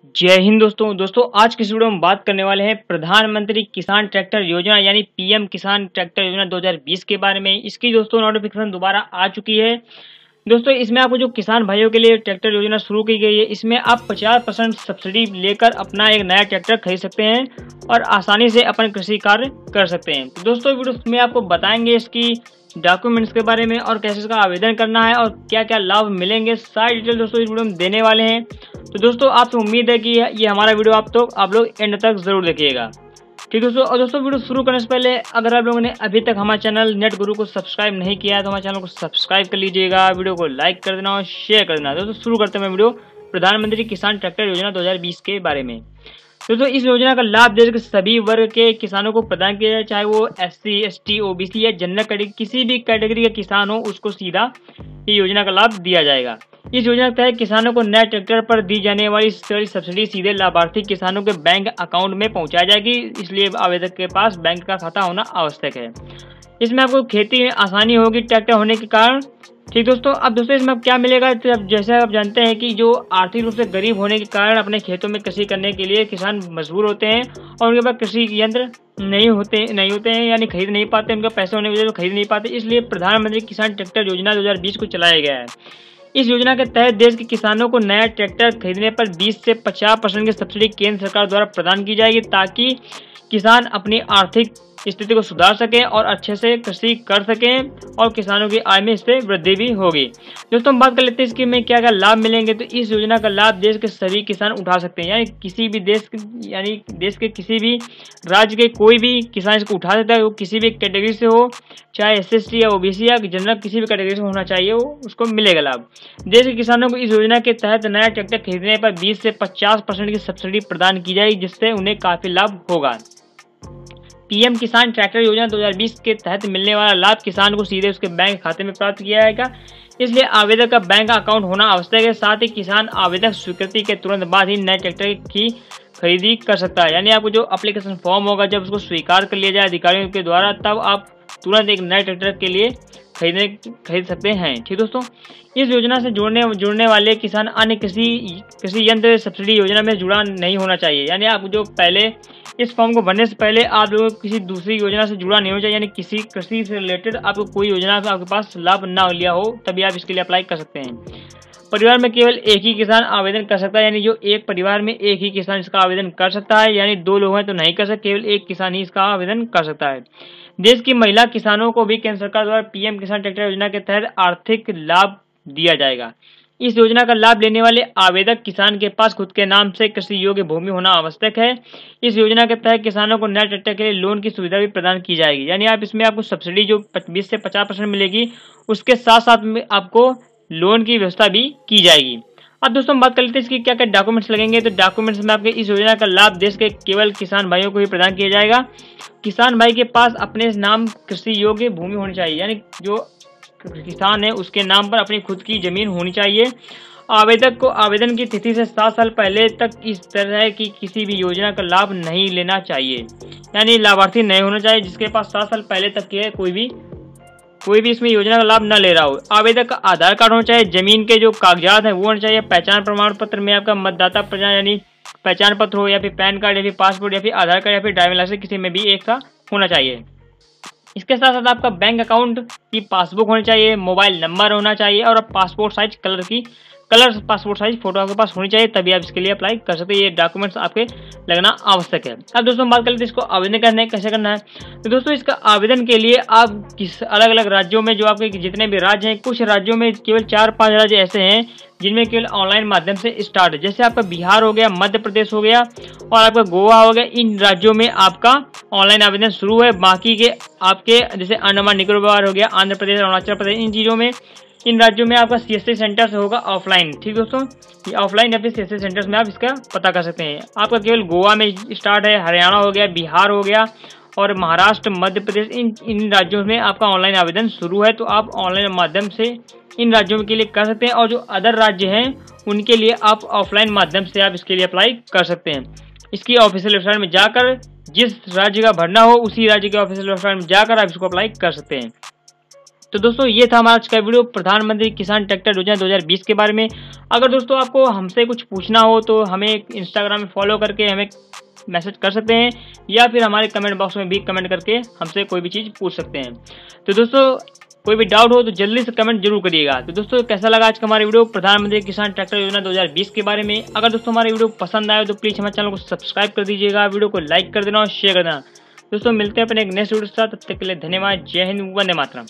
जय हिंद दोस्तों आज की इस वीडियो में बात करने वाले हैं प्रधानमंत्री किसान ट्रैक्टर योजना यानी पीएम किसान ट्रैक्टर योजना 2020 के बारे में। इसकी दोस्तों नोटिफिकेशन दोबारा आ चुकी है। दोस्तों इसमें आपको जो किसान भाइयों के लिए ट्रैक्टर योजना शुरू की गई है, इसमें आप 50% सब्सिडी लेकर अपना एक नया ट्रैक्टर खरीद सकते हैं और आसानी से अपन कृषि कार्य कर सकते हैं। तो दोस्तों वीडियो में आपको बताएंगे इसकी डॉक्यूमेंट्स के बारे में और कैसे इसका आवेदन करना है और क्या क्या लाभ मिलेंगे, सारी डिटेल दोस्तों इस वीडियो में देने वाले हैं। तो दोस्तों आपसे उम्मीद है कि ये हमारा वीडियो आप लोग एंड तक जरूर देखिएगा। ठीक दोस्तों, और दोस्तों वीडियो शुरू करने से पहले अगर आप लोगों ने अभी तक हमारे चैनल नेट गुरु को सब्सक्राइब नहीं किया है तो हमारे चैनल को सब्सक्राइब कर लीजिएगा, वीडियो को लाइक कर देना और शेयर कर देना। दोस्तों शुरू करते हैं वीडियो प्रधानमंत्री किसान ट्रैक्टर योजना 2020 के बारे में। दोस्तों इस योजना का लाभ देश के सभी वर्ग के किसानों को प्रदान किया जाए, चाहे वो SC, ST, OBC या जनरल कैटेगरी किसी भी कैटेगरी का किसान हो, उसको सीधा ये योजना का लाभ दिया जाएगा। इस योजना के तहत किसानों को नए ट्रैक्टर पर दी जाने वाली सब्सिडी सीधे लाभार्थी किसानों के बैंक अकाउंट में पहुंचाई जाएगी, इसलिए आवेदक के पास बैंक का खाता होना आवश्यक है। इसमें आपको खेती में आसानी होगी ट्रैक्टर होने के कारण। ठीक दोस्तों, अब दोस्तों इसमें क्या मिलेगा, तो जैसे आप जानते हैं कि जो आर्थिक रूप से गरीब होने के कारण अपने खेतों में कृषि करने के लिए किसान मजबूर होते हैं और उनके पास कृषि यंत्र नहीं होते हैं यानी खरीद नहीं पाते, उनका पैसे होने की वजह से खरीद नहीं पाते, इसलिए प्रधानमंत्री किसान ट्रैक्टर योजना 2020 को चलाया गया है। इस योजना के तहत देश के किसानों को नया ट्रैक्टर खरीदने पर 20 से 50% की सब्सिडी केंद्र सरकार द्वारा प्रदान की जाएगी, ताकि किसान अपनी आर्थिक स्थिति को सुधार सकें और अच्छे से कृषि कर सकें और किसानों की आय में इससे वृद्धि भी होगी। दोस्तों हम बात कर लेते हैं इसके में क्या क्या लाभ मिलेंगे। तो इस योजना का लाभ देश के सभी किसान उठा सकते हैं, यानी किसी भी देश के किसी भी राज्य के कोई भी किसान इसको उठा सकता है, वो किसी भी कैटेगरी से हो, चाहे SC, या OBC या जनरल किसी भी कैटेगरी से होना चाहिए, वो उसको मिलेगा लाभ। देश के किसानों को इस योजना के तहत नया ट्रैक्टर खरीदने पर 20 से 50% की सब्सिडी प्रदान की जाएगी, जिससे उन्हें काफी लाभ होगा। पीएम किसान ट्रैक्टर योजना 2020 के तहत मिलने वाला लाभ किसान को सीधे उसके बैंक खाते में प्राप्त किया जाएगा, इसलिए आवेदक का बैंक अकाउंट होना आवश्यक है। साथ ही किसान आवेदक स्वीकृति के तुरंत बाद ही नए ट्रैक्टर की खरीदी कर सकता है, यानी आपको जो एप्लीकेशन फॉर्म होगा जब उसको स्वीकार कर लिया जाए अधिकारियों के द्वारा, तब आप तुरंत एक नए ट्रैक्टर के लिए खरीद सकते हैं। ठीक दोस्तों, इस योजना से जुड़ने वाले किसान अन्य कृषि यंत्र सब्सिडी योजना में जुड़ा नहीं होना चाहिए, यानी आप जो पहले इस फॉर्म को भरने से पहले आप लोगों को किसी दूसरी योजना से जुड़ा नहीं होना चाहिए, यानी किसी कृषि से रिलेटेड आपको कोई योजना से आपके पास लाभ ना लिया हो, तभी आप इसके लिए अप्लाई कर सकते हैं। परिवार में केवल एक ही किसान आवेदन कर सकता है, यानी जो एक परिवार में एक ही किसान इसका आवेदन कर सकता है, यानी 2 लोग हैं तो नहीं कर सकते, केवल एक किसान ही इसका आवेदन कर सकता है। देश की महिला किसानों को भी केंद्र सरकार द्वारा पीएम किसान ट्रैक्टर योजना के तहत आर्थिक लाभ दिया जाएगा। इस योजना का लाभ लेने वाले आवेदक किसान के पास खुद के नाम से कृषि योग्य भूमि होना आवश्यक है। इस योजना के तहत किसानों को नए ट्रैक्टर के लिए लोन की सुविधा भी प्रदान की जाएगी, यानी आप इसमें आपको सब्सिडी जो 20 से 50% मिलेगी, उसके साथ साथ में आपको लोन की व्यवस्था भी की जाएगी। अब दोस्तों हम बात कर लेते हैं इसकी क्या क्या डॉक्यूमेंट्स लगेंगे। तो डॉक्यूमेंट्स में आपके इस योजना का लाभ देश के केवल किसान भाइयों को ही प्रदान किया जाएगा। किसान भाई के पास अपने नाम कृषि योग्य भूमि होनी चाहिए, यानी जो किसान है उसके नाम पर अपनी खुद की जमीन होनी चाहिए। आवेदक को आवेदन की तिथि से 7 साल पहले तक इस तरह की किसी भी योजना का लाभ नहीं लेना चाहिए, यानी लाभार्थी नहीं होना चाहिए जिसके पास 7 साल पहले तक के कोई भी इसमें योजना का लाभ न ले रहा हो। आवेदक का आधार कार्ड होना चाहिए, जमीन के जो कागजात हैं वो होना चाहिए, पहचान प्रमाण पत्र में आपका मतदाता पहचान यानी पहचान पत्र हो, या फिर पैन कार्ड, या फिर पासपोर्ट, या फिर आधार कार्ड, या फिर ड्राइविंग लाइसेंस, किसी में भी एक का होना चाहिए। इसके साथ साथ आपका बैंक अकाउंट की पासबुक होनी चाहिए, मोबाइल नंबर होना चाहिए और passport size colour passport size photo आपके पास होनी चाहिए, तभी आप इसके लिए अप्लाई कर सकते हैं। ये डॉक्यूमेंट्स आपके लगना आवश्यक है। अब दोस्तों हम बात कर लेते हैं इसको आवेदन करने कैसे करना है। तो दोस्तों इसका आवेदन के लिए आप किस अलग अलग राज्यों में जो आपके जितने भी राज्य हैं, कुछ राज्यों में केवल 4-5 राज्य ऐसे हैं जिनमें केवल ऑनलाइन माध्यम से स्टार्ट है, जैसे आपका बिहार हो गया, मध्य प्रदेश हो गया और आपका गोवा हो गया। इन राज्यों में आपका ऑनलाइन आवेदन शुरू है। बाकी के आपके जैसे अंडमान निकोबार हो गया, आंध्र प्रदेश, अरुणाचल प्रदेश, इन राज्यों में आपका CSC सेंटर से होगा ऑफलाइन। ठीक दोस्तों, ये ऑफलाइन या फिर CSC सेंटर्स में आप इसका पता कर सकते हैं। आपका केवल गोवा में स्टार्ट है, हरियाणा हो गया, बिहार हो गया और महाराष्ट्र, मध्य प्रदेश, इन राज्यों में आपका ऑनलाइन आवेदन शुरू है। तो आप ऑनलाइन माध्यम से इन राज्यों के लिए कर सकते हैं और जो अदर राज्य हैं उनके लिए आप ऑफलाइन माध्यम से आप इसके लिए अप्लाई कर सकते हैं। इसकी ऑफिशियल वेबसाइट में जाकर जिस राज्य का भरना हो उसी राज्य के ऑफिशियल वेबसाइट में जाकर आप इसको अप्लाई कर सकते हैं। तो दोस्तों ये था हमारा आज का वीडियो प्रधानमंत्री किसान ट्रैक्टर योजना 2020 के बारे में। अगर दोस्तों आपको हमसे कुछ पूछना हो तो हमें इंस्टाग्राम में फॉलो करके हमें मैसेज कर सकते हैं या फिर हमारे कमेंट बॉक्स में भी कमेंट करके हमसे कोई भी चीज़ पूछ सकते हैं। तो दोस्तों कोई भी डाउट हो तो जल्दी से कमेंट जरूर करिएगा। तो दोस्तों कैसा लगा आज का हमारा वीडियो प्रधानमंत्री किसान ट्रैक्टर योजना 2020 के बारे में। अगर दोस्तों हमारे वीडियो पसंद आए तो प्लीज़ हमारे चैनल को सब्सक्राइब कर दीजिएगा, वीडियो को लाइक कर देना और शेयर कर देना। दोस्तों मिलते हैं अपने एक नेक्स्ट वीडियो के साथ, तब तक के लिए धन्यवाद। जय हिंद, वंदे मातरम।